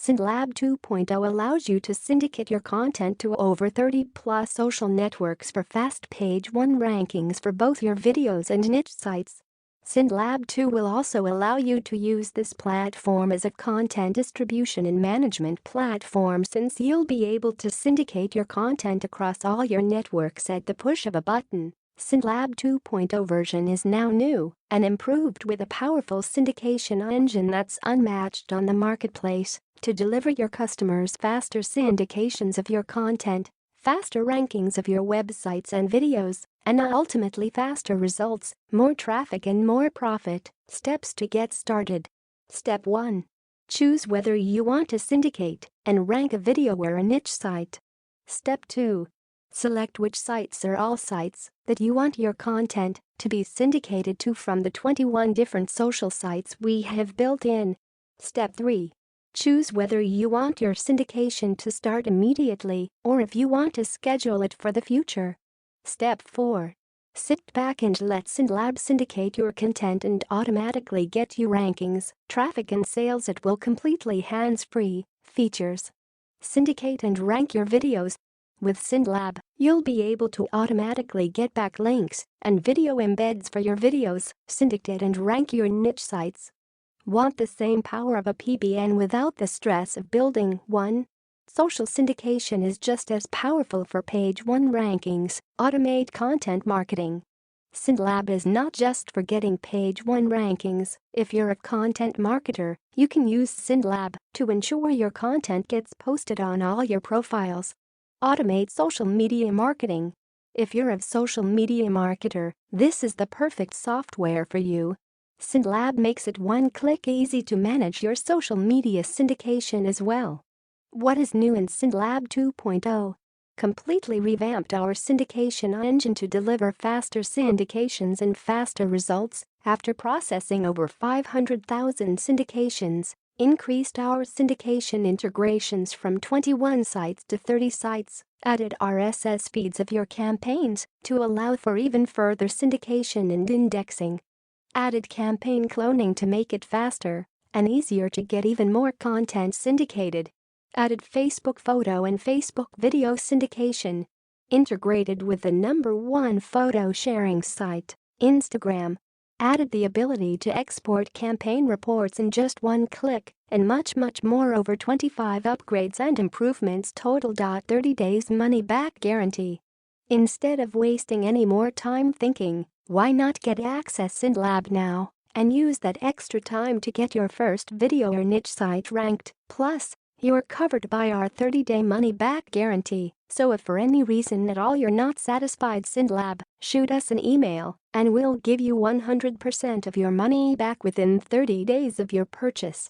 SyndLab 2.0 allows you to syndicate your content to over 30+ social networks for fast page 1 rankings for both your videos and niche sites. SyndLab 2 will also allow you to use this platform as a content distribution and management platform, since you'll be able to syndicate your content across all your networks at the push of a button. SyndLab 2.0 version is now new and improved with a powerful syndication engine that's unmatched on the marketplace to deliver your customers faster syndications of your content, faster rankings of your websites and videos, and ultimately faster results, more traffic and more profit. Steps to get started. Step 1. Choose whether you want to syndicate and rank a video or a niche site. Step 2. Select which sites or all sites that you want your content to be syndicated to from the 21 different social sites we have built in. Step 3. Choose whether you want your syndication to start immediately or if you want to schedule it for the future. Step 4. Sit back and let SyndLab syndicate your content and automatically get you rankings, traffic and sales. It will completely hands-free. Features. Syndicate and rank your videos. With SyndLab, you'll be able to automatically get backlinks and video embeds for your videos, syndicate and rank your niche sites. Want the same power of a PBN without the stress of building one? Social syndication is just as powerful for page 1 rankings. Automate content marketing. SyndLab is not just for getting page 1 rankings. If you're a content marketer, you can use SyndLab to ensure your content gets posted on all your profiles. Automate social media marketing. If you're a social media marketer, this is the perfect software for you. SyndLab makes it one-click easy to manage your social media syndication as well. What is new in SyndLab 2.0? Completely revamped our syndication engine to deliver faster syndications and faster results after processing over 500,000 syndications. Increased our syndication integrations from 21 sites to 30 sites, added RSS feeds of your campaigns to allow for even further syndication and indexing. Added campaign cloning to make it faster and easier to get even more content syndicated. Added Facebook photo and Facebook video syndication. Integrated with the #1 photo sharing site, Instagram. Added the ability to export campaign reports in just one click, and much more. Over 25 upgrades and improvements total. 30 days money back guarantee. Instead of wasting any more time thinking, why not get access SyndLab now and use that extra time to get your first video or niche site ranked? Plus, you're covered by our 30-day money-back guarantee, so if for any reason at all you're not satisfied, SyndLab, shoot us an email and we'll give you 100% of your money back within 30 days of your purchase.